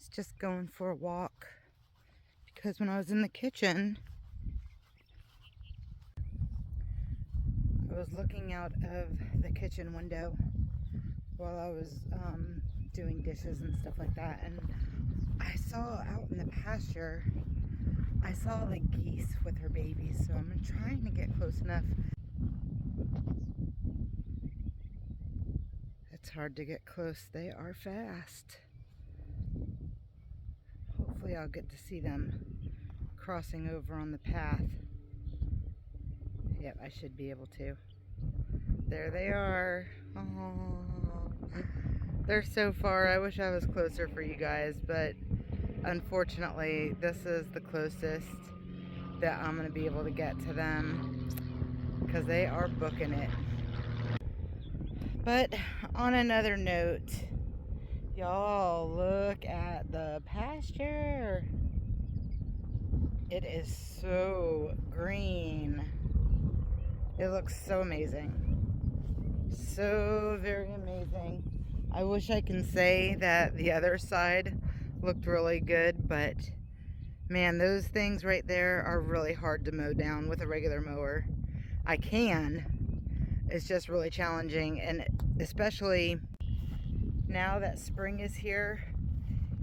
just going for a walk because when I was in the kitchen, I was looking out of the kitchen window while I was doing dishes and stuff like that, and I saw out in the pasture, I saw like geese with her babies, so I'm trying to get close enough. It's hard to get close. They are fast. Hopefully I'll get to see them crossing over on the path. Yep, I should be able to. There they are. Oh, they're so far. I wish I was closer for you guys, but unfortunately this is the closest that I'm going to be able to get to them because they are booking it. But on another note, y'all, look at the pasture. It is so green. It looks so amazing. So very amazing. I wish I can say that the other side looked really good, but man, those things right there are really hard to mow down with a regular mower. I can. It's just really challenging, and especially now that spring is here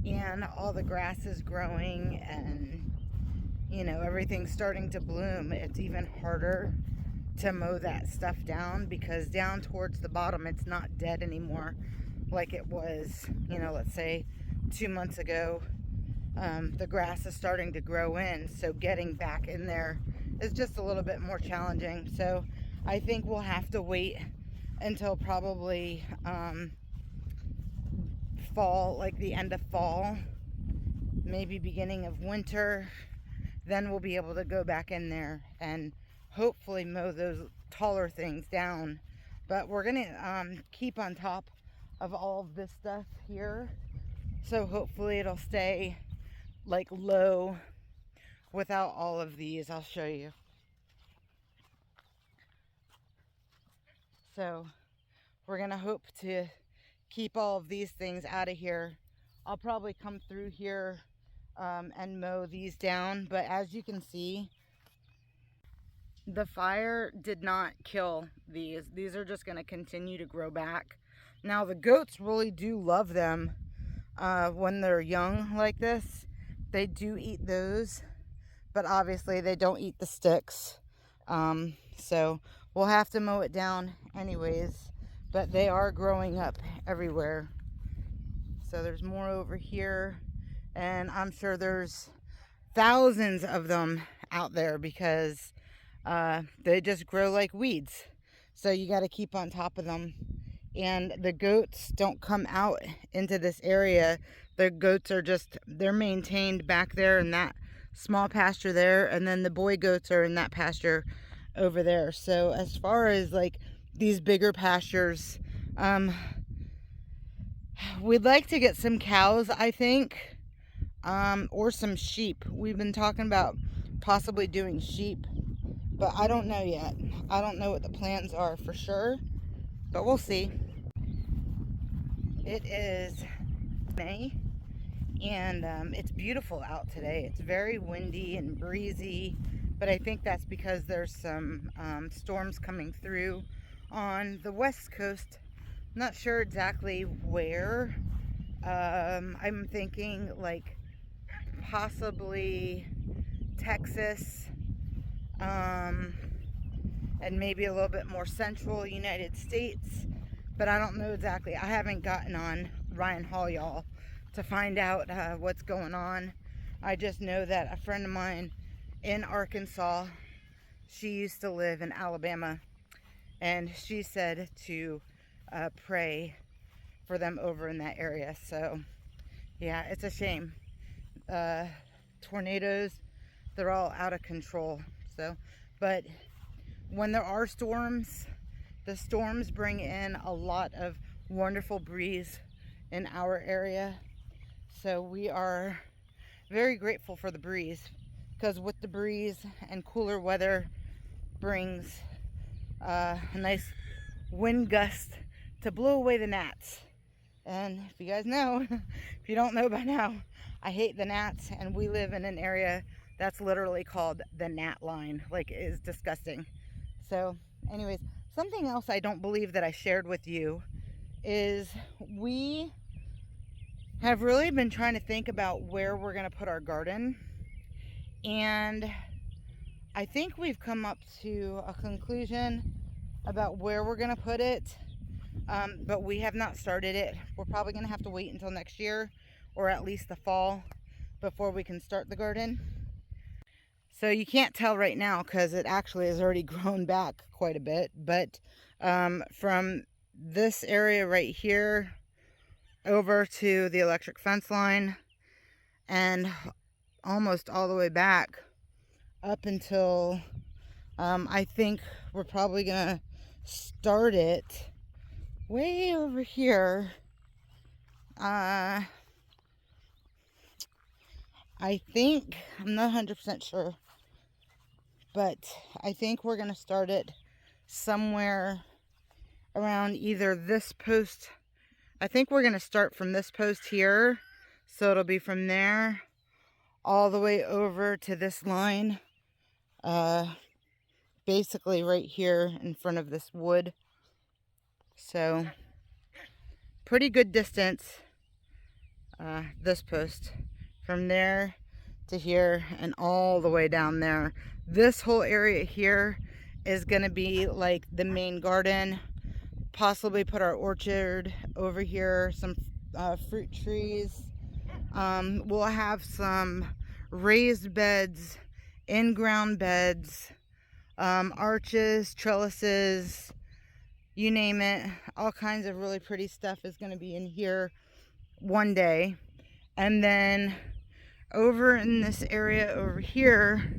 and all the grass is growing and everything's starting to bloom, it's even harder to mow that stuff down because down towards the bottom it's not dead anymore like it was, let's say 2 months ago. The grass is starting to grow in, so getting back in there is just a little bit more challenging. So I think we'll have to wait until probably fall, like the end of fall, maybe beginning of winter. Then we'll be able to go back in there and hopefully mow those taller things down. But we're gonna keep on top of all of this stuff here, so hopefully it'll stay like low without all of these. I'll show you. So we're gonna hope to keep all of these things out of here. I'll probably come through here and mow these down, but as you can see, the fire did not kill these. These are just going to continue to grow back. Now the goats really do love them when they're young like this. They do eat those, but obviously they don't eat the sticks. So we'll have to mow it down anyways, but they are growing up everywhere. So there's more over here, and I'm sure there's thousands of them out there because they just grow like weeds. So you got to keep on top of them. And the goats don't come out into this area. The goats are they're maintained back there in that small pasture there, and then the boy goats are in that pasture over there. So as far as like these bigger pastures, we'd like to get some cows, I think, or some sheep. We've been talking about possibly doing sheep, but I don't know yet. I don't know what the plans are for sure, but we'll see. It is May, and it's beautiful out today. It's very windy and breezy, but I think that's because there's some storms coming through on the west coast. Not sure exactly where. I'm thinking like possibly Texas, and maybe a little bit more central United States, but I don't know exactly. I haven't gotten on Ryan Hall, y'all, to find out what's going on. I just know that a friend of mine in Arkansas, she used to live in Alabama, and she said to pray for them over in that area. So yeah, it's a shame. Tornadoes, they're all out of control. So, but when there are storms, the storms bring in a lot of wonderful breeze in our area. So we are very grateful for the breeze, because with the breeze and cooler weather brings a nice wind gust to blow away the gnats. And if you guys know, if you don't know by now, I hate the gnats, and we live in an area that's literally called the gnat line. Like, it is disgusting. So anyways, something else I don't believe that I shared with you is we have really been trying to think about where we're going to put our garden. And I think we've come up to a conclusion about where we're going to put it. But we have not started it. We're probably going to have to wait until next year, or at least the fall, before we can start the garden. So you can't tell right now because it actually has already grown back quite a bit. But from this area right here over to the electric fence line and almost all the way back up until I think we're probably going to start it way over here. I think, I'm not 100% sure, but I think we're going to start it somewhere around either this post. I think we're going to start from this post here, so it'll be from there all the way over to this line, basically right here in front of this wood. So pretty good distance, this post from there to here and all the way down there. This whole area here is going to be like the main garden. Possibly put our orchard over here, some fruit trees. We'll have some raised beds, in-ground beds, arches, trellises, you name it. All kinds of really pretty stuff is going to be in here one day. And then over in this area over here,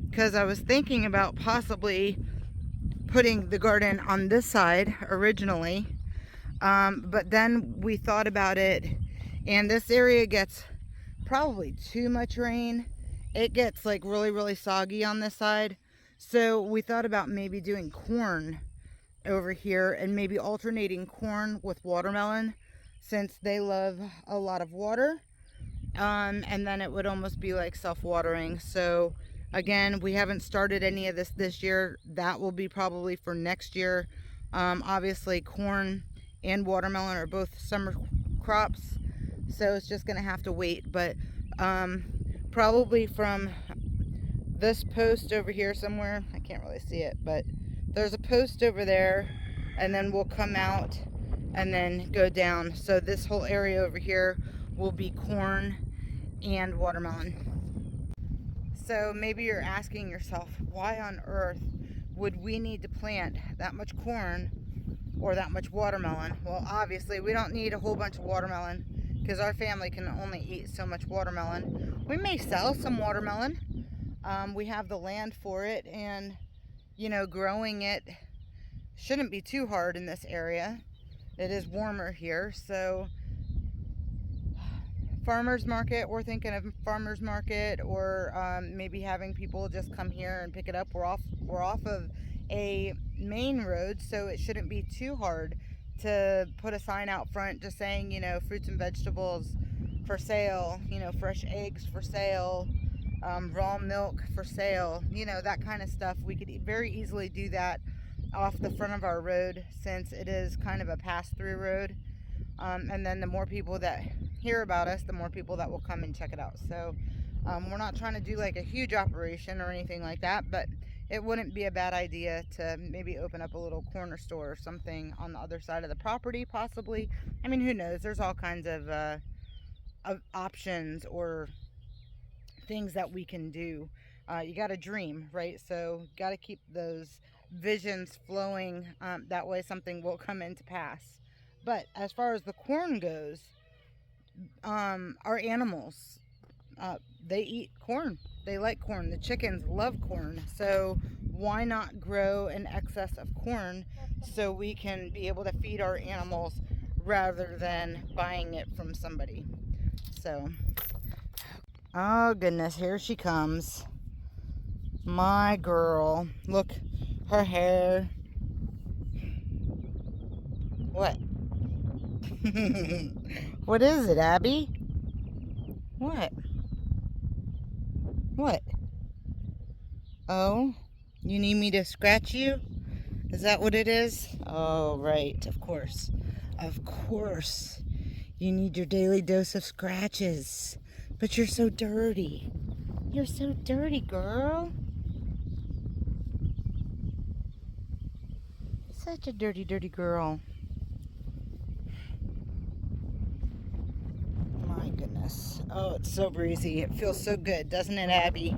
because I was thinking about possibly putting the garden on this side originally, but then we thought about it, and this area gets probably too much rain. It gets like really soggy on this side, so we thought about maybe doing corn over here and maybe alternating corn with watermelon, since they love a lot of water, and then it would almost be like self-watering. So again, we haven't started any of this year. That will be probably for next year. Obviously corn and watermelon are both summer crops, so it's just gonna have to wait. But probably from this post over here somewhere, I can't really see it, but there's a post over there, and then we'll come out and then go down. So this whole area over here will be corn and watermelon. So maybe you're asking yourself, why on earth would we need to plant that much corn or that much watermelon? Well, obviously we don't need a whole bunch of watermelon, because our family can only eat so much watermelon. We may sell some watermelon. We have the land for it, and you know, growing it shouldn't be too hard in this area. It is warmer here, so farmers market, we're thinking of farmers market, or maybe having people just come here and pick it up. We're off of a main road, so it shouldn't be too hard to put a sign out front just saying, you know, fruits and vegetables for sale, you know, fresh eggs for sale, raw milk for sale, you know, that kind of stuff. We could very easily do that off the front of our road, since it is kind of a pass-through road. And then the more people that hear about us, the more people that will come and check it out. So we're not trying to do like a huge operation or anything like that, but it wouldn't be a bad idea to maybe open up a little corner store or something on the other side of the property, possibly. I mean, who knows? There's all kinds of options or things that we can do. You got to dream, right? So got to keep those visions flowing. That way something will come into pass. But as far as the corn goes, our animals, they eat corn. They like corn. The chickens love corn. So why not grow an excess of corn so we can be able to feed our animals rather than buying it from somebody? So, oh goodness, here she comes. My girl. Look, her hair. What? What is it, Abby? What? What? Oh, you need me to scratch you? Is that what it is? Oh, right, of course. Of course. You need your daily dose of scratches. But you're so dirty. You're so dirty, girl. Such a dirty, dirty girl. My goodness. Oh, it's so breezy. It feels so good, doesn't it, Abby?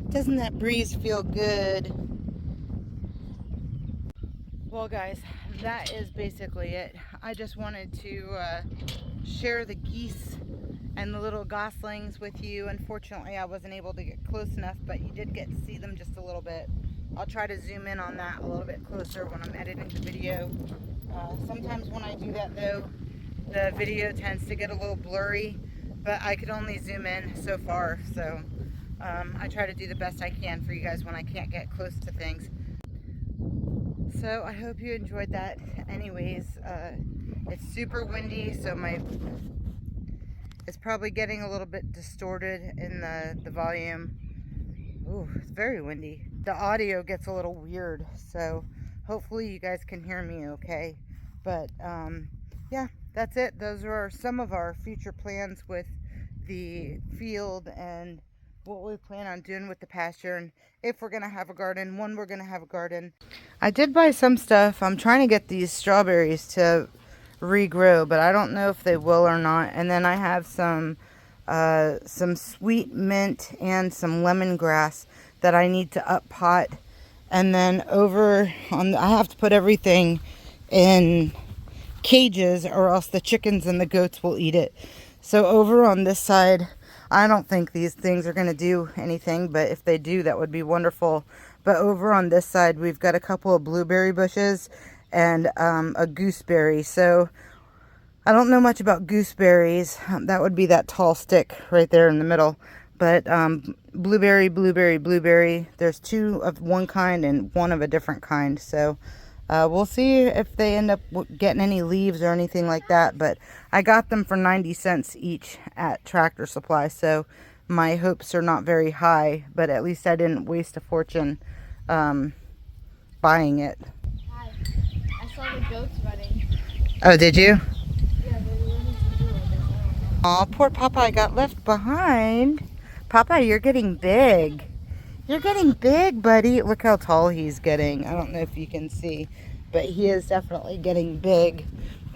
Doesn't that breeze feel good? Well, guys, that is basically it. I just wanted to share the geese and the little goslings with you. Unfortunately, I wasn't able to get close enough, but you did get to see them just a little bit. I'll try to zoom in on that a little bit closer when I'm editing the video. Sometimes when I do that, though, the video tends to get a little blurry, but I could only zoom in so far, so I try to do the best I can for you guys when I can't get close to things. So I hope you enjoyed that. Anyways, it's super windy, so it's probably getting a little bit distorted in the volume. Ooh, it's very windy. The audio gets a little weird, so hopefully you guys can hear me okay. But yeah, that's it. Those are some of our future plans with the field and what we plan on doing with the pasture, and if we're gonna have a garden, when we're gonna have a garden. I did buy some stuff. I'm trying to get these strawberries to regrow, but I don't know if they will or not. And then I have some sweet mint and some lemongrass that I need to up pot. And then over on I have to put everything in cages or else the chickens and the goats will eat it. So over on this side, I don't think these things are going to do anything, but if they do, that would be wonderful. But over on this side, we've got a couple of blueberry bushes and a gooseberry. So I don't know much about gooseberries. That would be that tall stick right there in the middle. But blueberry, blueberry, blueberry. There's two of one kind and one of a different kind. So we'll see if they end up getting any leaves or anything like that. But I got them for 90 cents each at Tractor Supply. So my hopes are not very high. But at least I didn't waste a fortune buying it. Hi. I saw the goats running. Oh, did you? Yeah, they were running to do it. Aw, poor Popeye got left behind. Popeye, you're getting big. You're getting big, buddy. Look how tall he's getting. I don't know if you can see, but he is definitely getting big.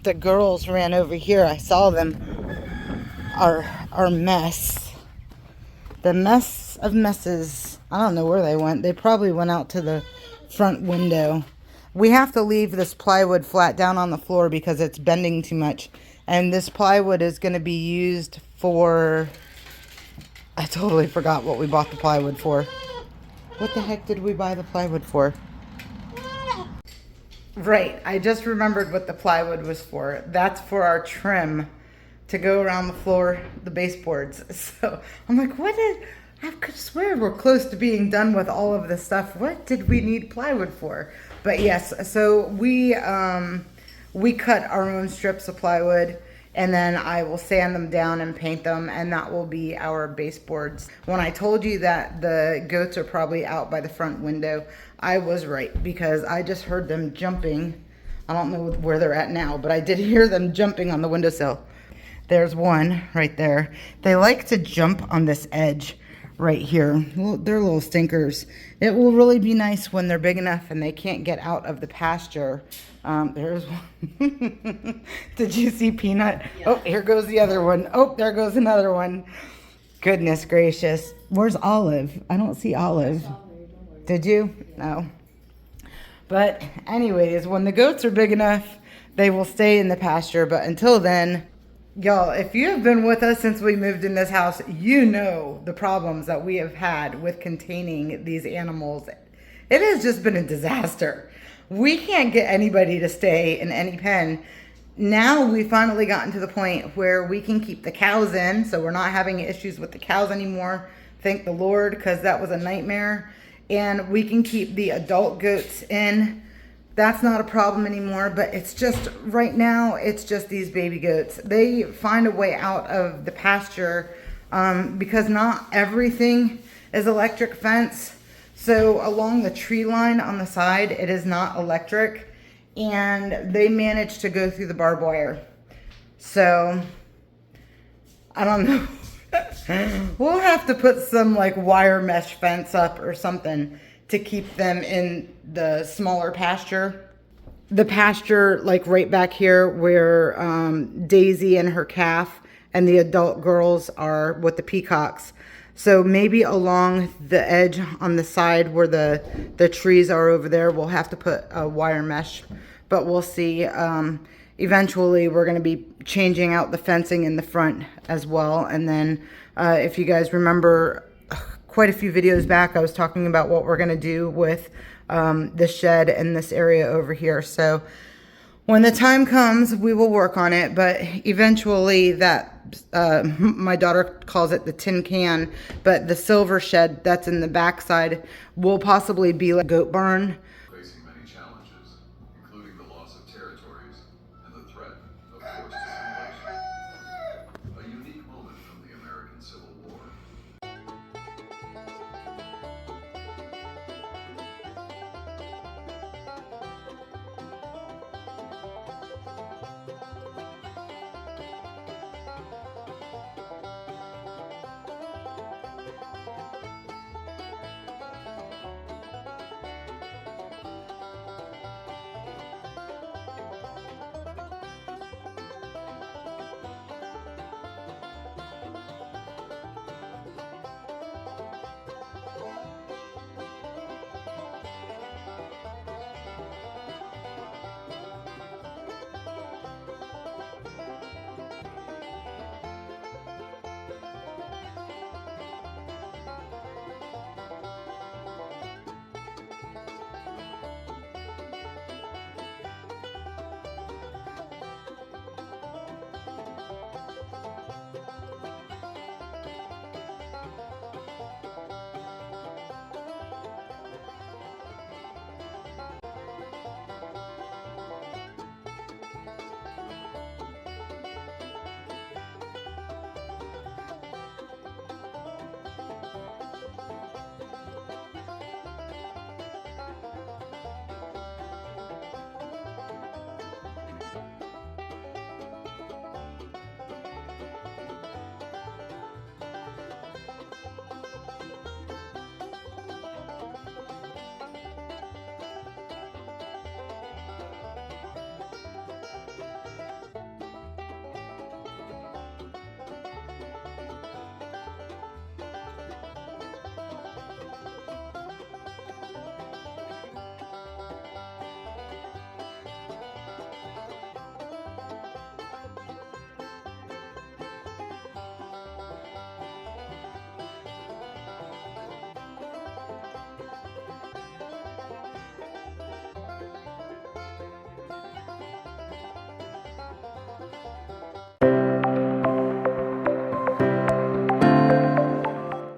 The girls ran over here. I saw them. Our mess. The mess of messes. I don't know where they went. They probably went out to the front window. We have to leave this plywood flat down on the floor because it's bending too much. And this plywood is going to be used for... I totally forgot what we bought the plywood for. What the heck did we buy the plywood for? Right, I just remembered what the plywood was for. That's for our trim to go around the floor, the baseboards. So I'm like, I could swear we're close to being done with all of this stuff. What did we need plywood for? But yes, so we cut our own strips of plywood, and then I will sand them down and paint them, and that will be our baseboards. When I told you that the goats are probably out by the front window, I was right, because I just heard them jumping. I don't know where they're at now, but I did hear them jumping on the windowsill. There's one right there. They like to jump on this edge right here. Well, they're little stinkers. It will really be nice when they're big enough and they can't get out of the pasture. There's one. Did you see Peanut? Yeah. Oh, here goes the other one. Oh, there goes another one. Goodness gracious. Where's Olive? I don't see Olive. Did you? No. But anyways, when the goats are big enough, they will stay in the pasture. But until then, y'all, if you have been with us since we moved in this house, you know the problems that we have had with containing these animals. It has just been a disaster. We can't get anybody to stay in any pen. Now we finally gotten to the point where we can keep the cows in, so we're not having issues with the cows anymore. Thank the Lord, because that was a nightmare. And we can keep the adult goats in That's not a problem anymore, but it's just, right now, it's just these baby goats. They find a way out of the pasture because not everything is electric fence. So along the tree line on the side, it is not electric, and they manage to go through the barbed wire. So I don't know. We'll have to put some like wire mesh fence up or something to keep them in the smaller pasture. The pasture, like right back here where Daisy and her calf and the adult girls are with the peacocks. So maybe along the edge on the side where the trees are over there, we'll have to put a wire mesh, but we'll see. Eventually, we're going to be changing out the fencing in the front as well. And then if you guys remember, quite a few videos back, I was talking about what we're going to do with the shed and this area over here. So when the time comes, we will work on it. But eventually that, my daughter calls it the tin can, but the silver shed that's in the backside will possibly be like a goat barn. Facing many challenges, including the loss of territories and the threat of forced